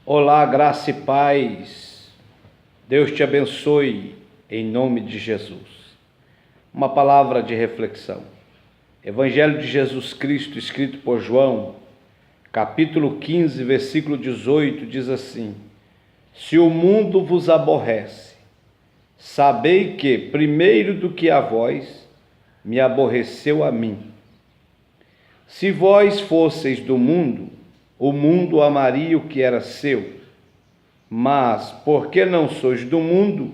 Olá, graça e paz. Deus te abençoe em nome de Jesus. Uma palavra de reflexão. Evangelho de Jesus Cristo, escrito por João, capítulo 15, versículo 18, diz assim: Se o mundo vos aborrece, sabei que, primeiro do que a vós, me aborreceu a mim. Se vós fosseis do mundo, o mundo amaria o que era seu. Mas, porque não sois do mundo,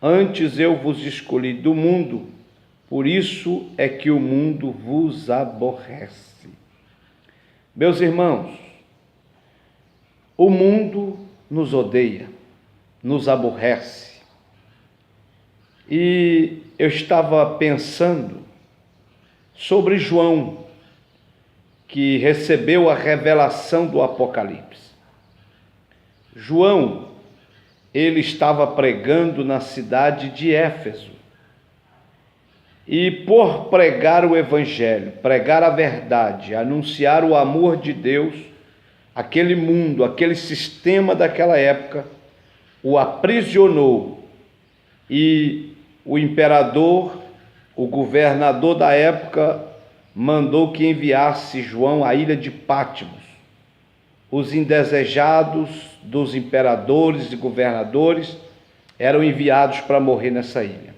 antes eu vos escolhi do mundo, por isso é que o mundo vos aborrece. Meus irmãos, o mundo nos odeia, nos aborrece. E eu estava pensando sobre João, que recebeu a revelação do Apocalipse. João, ele estava pregando na cidade de Éfeso. E por pregar o Evangelho, pregar a verdade, anunciar o amor de Deus, aquele mundo, aquele sistema daquela época, o aprisionou. E o imperador, o governador da época, mandou que enviasse João à ilha de Patmos. Os indesejados dos imperadores e governadores eram enviados para morrer nessa ilha.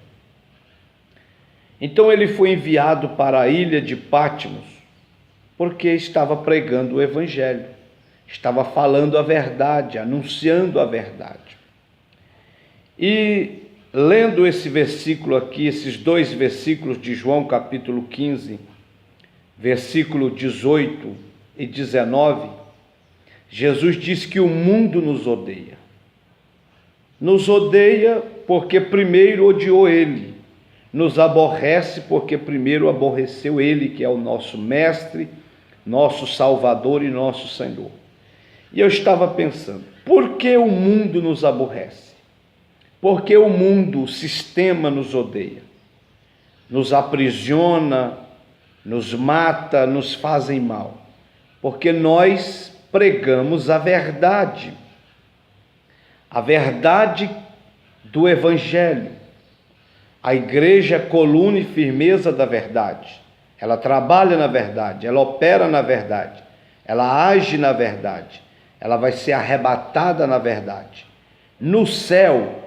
Então ele foi enviado para a ilha de Patmos porque estava pregando o Evangelho, estava falando a verdade, anunciando a verdade. E lendo esse versículo aqui, esses dois versículos de João capítulo 15, versículo 18 e 19, Jesus diz que o mundo nos odeia. Nos odeia porque primeiro odiou Ele. Nos aborrece porque primeiro aborreceu Ele, que é o nosso Mestre, nosso Salvador e nosso Senhor. E eu estava pensando, por que o mundo nos aborrece? Porque o mundo, o sistema nos odeia, nos aprisiona, nos mata, nos fazem mal, porque nós pregamos a verdade do Evangelho. A igreja é coluna e firmeza da verdade, ela trabalha na verdade, ela opera na verdade, ela age na verdade, ela vai ser arrebatada na verdade. No céu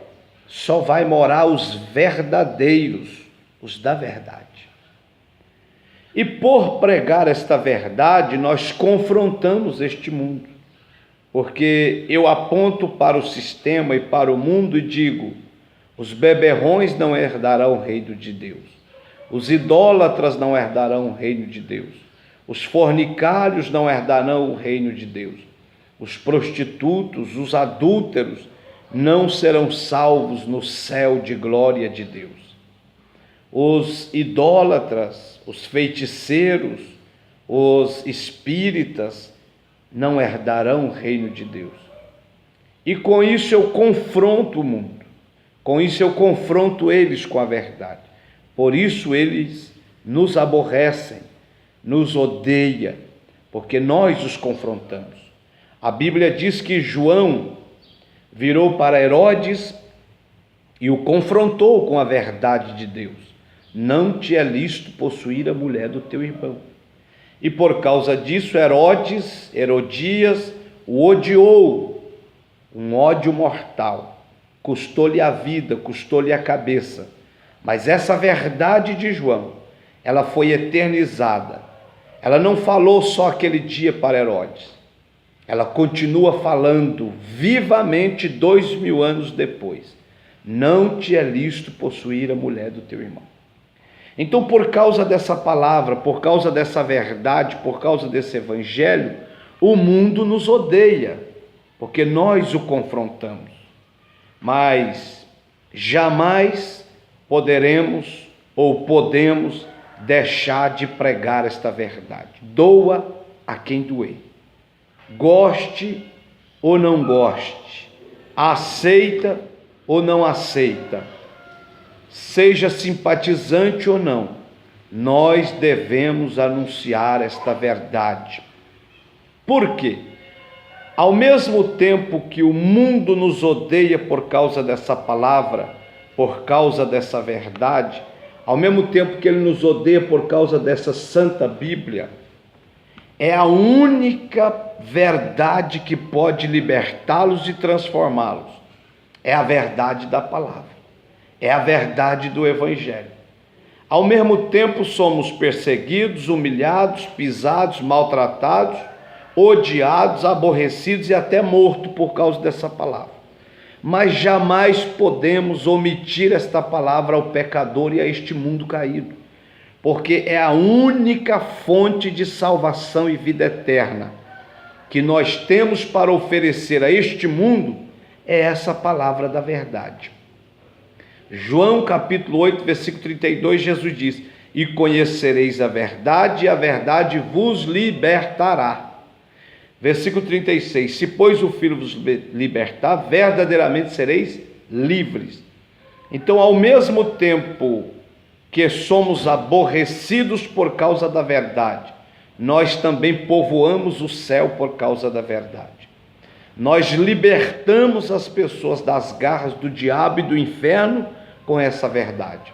só vai morar os verdadeiros, os da verdade. E por pregar esta verdade, nós confrontamos este mundo, porque eu aponto para o sistema e para o mundo e digo: os beberrões não herdarão o reino de Deus, os idólatras não herdarão o reino de Deus, os fornicários não herdarão o reino de Deus, os prostitutos, os adúlteros não serão salvos no céu de glória de Deus. Os idólatras, os feiticeiros, os espíritas não herdarão o reino de Deus. E com isso eu confronto o mundo, com isso eu confronto eles com a verdade. Por isso eles nos aborrecem, nos odeiam, porque nós os confrontamos. A Bíblia diz que João virou para Herodes e o confrontou com a verdade de Deus. Não te é lícito possuir a mulher do teu irmão. E por causa disso, Herodias, o odiou, um ódio mortal. Custou-lhe a vida, custou-lhe a cabeça. Mas essa verdade de João, ela foi eternizada. Ela não falou só aquele dia para Herodes. Ela continua falando vivamente 2000 anos depois. Não te é lícito possuir a mulher do teu irmão. Então, por causa dessa palavra, por causa dessa verdade, por causa desse evangelho, o mundo nos odeia, porque nós o confrontamos. Mas jamais poderemos ou podemos deixar de pregar esta verdade. Doa a quem doer. Goste ou não goste, aceita ou não aceita, seja simpatizante ou não, nós devemos anunciar esta verdade. Por quê? Ao mesmo tempo que o mundo nos odeia por causa dessa palavra, por causa dessa verdade, ao mesmo tempo que ele nos odeia por causa dessa santa Bíblia, é a única verdade que pode libertá-los e transformá-los. É a verdade da palavra, é a verdade do Evangelho. Ao mesmo tempo somos perseguidos, humilhados, pisados, maltratados, odiados, aborrecidos e até mortos por causa dessa palavra. Mas jamais podemos omitir esta palavra ao pecador e a este mundo caído, porque é a única fonte de salvação e vida eterna que nós temos para oferecer a este mundo, é essa palavra da verdade. João capítulo 8, versículo 32, Jesus diz: e conhecereis a verdade, e a verdade vos libertará. Versículo 36, se pois o Filho vos libertar, verdadeiramente sereis livres. Então, ao mesmo tempo que somos aborrecidos por causa da verdade, nós também povoamos o céu por causa da verdade. Nós libertamos as pessoas das garras do diabo e do inferno com essa verdade.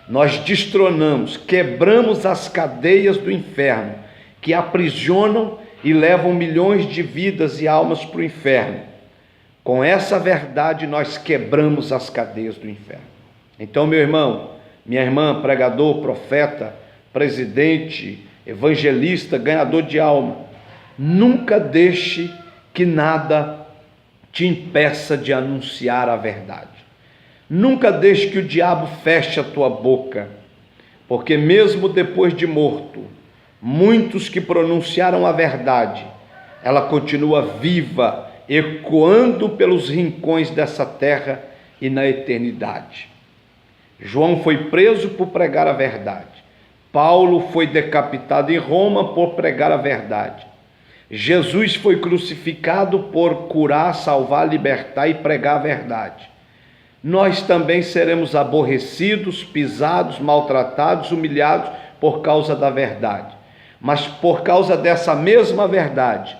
Nós destronamos, quebramos as cadeias do inferno que aprisionam e levam milhões de vidas e almas para o inferno. Com essa verdade nós quebramos as cadeias do inferno. Então, meu irmão, minha irmã, pregador, profeta, presidente, evangelista, ganhador de alma, nunca deixe que nada te impeça de anunciar a verdade. Nunca deixe que o diabo feche a tua boca, porque mesmo depois de morto, muitos que pronunciaram a verdade, ela continua viva, ecoando pelos rincões dessa terra e na eternidade. João foi preso por pregar a verdade. Paulo foi decapitado em Roma por pregar a verdade. Jesus foi crucificado por curar, salvar, libertar e pregar a verdade. Nós também seremos aborrecidos, pisados, maltratados, humilhados por causa da verdade. Mas por causa dessa mesma verdade,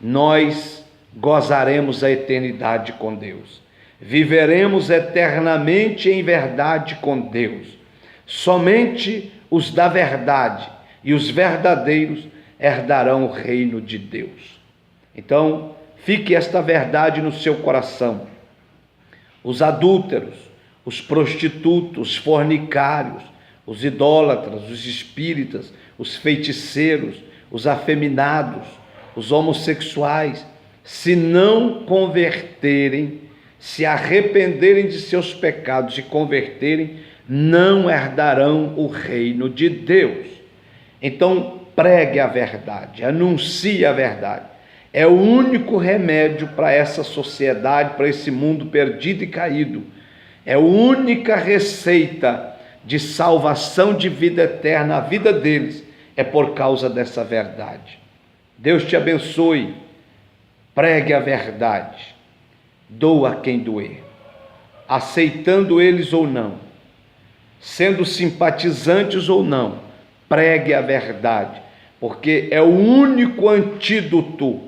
nós gozaremos a eternidade com Deus. Viveremos eternamente em verdade com Deus. Somente os da verdade e os verdadeiros herdarão o reino de Deus. Então, fique esta verdade no seu coração. Os adúlteros, os prostitutos, os fornicários, os idólatras, os espíritas, os feiticeiros, os afeminados, os homossexuais, se não converterem, se arrependerem de seus pecados e converterem, não herdarão o reino de Deus. Então, pregue a verdade, anuncie a verdade. É o único remédio para essa sociedade, para esse mundo perdido e caído. É a única receita de salvação de vida eterna. A vida deles é por causa dessa verdade. Deus te abençoe. Pregue a verdade. Doa quem doer. Aceitando eles ou não, sendo simpatizantes ou não, pregue a verdade, porque é o único antídoto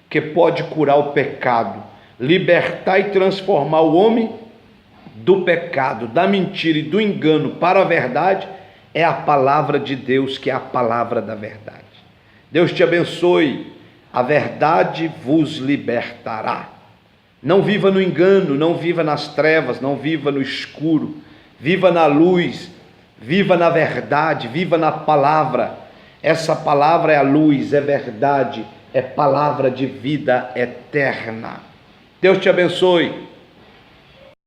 que pode curar o pecado, libertar e transformar o homem do pecado, da mentira e do engano para a verdade. É a palavra de Deus, que é a palavra da verdade. Deus te abençoe. A verdade vos libertará. Não viva no engano, não viva nas trevas, não viva no escuro. Viva na luz, viva na verdade, viva na palavra. Essa palavra é a luz, é verdade, é palavra de vida eterna. Deus te abençoe.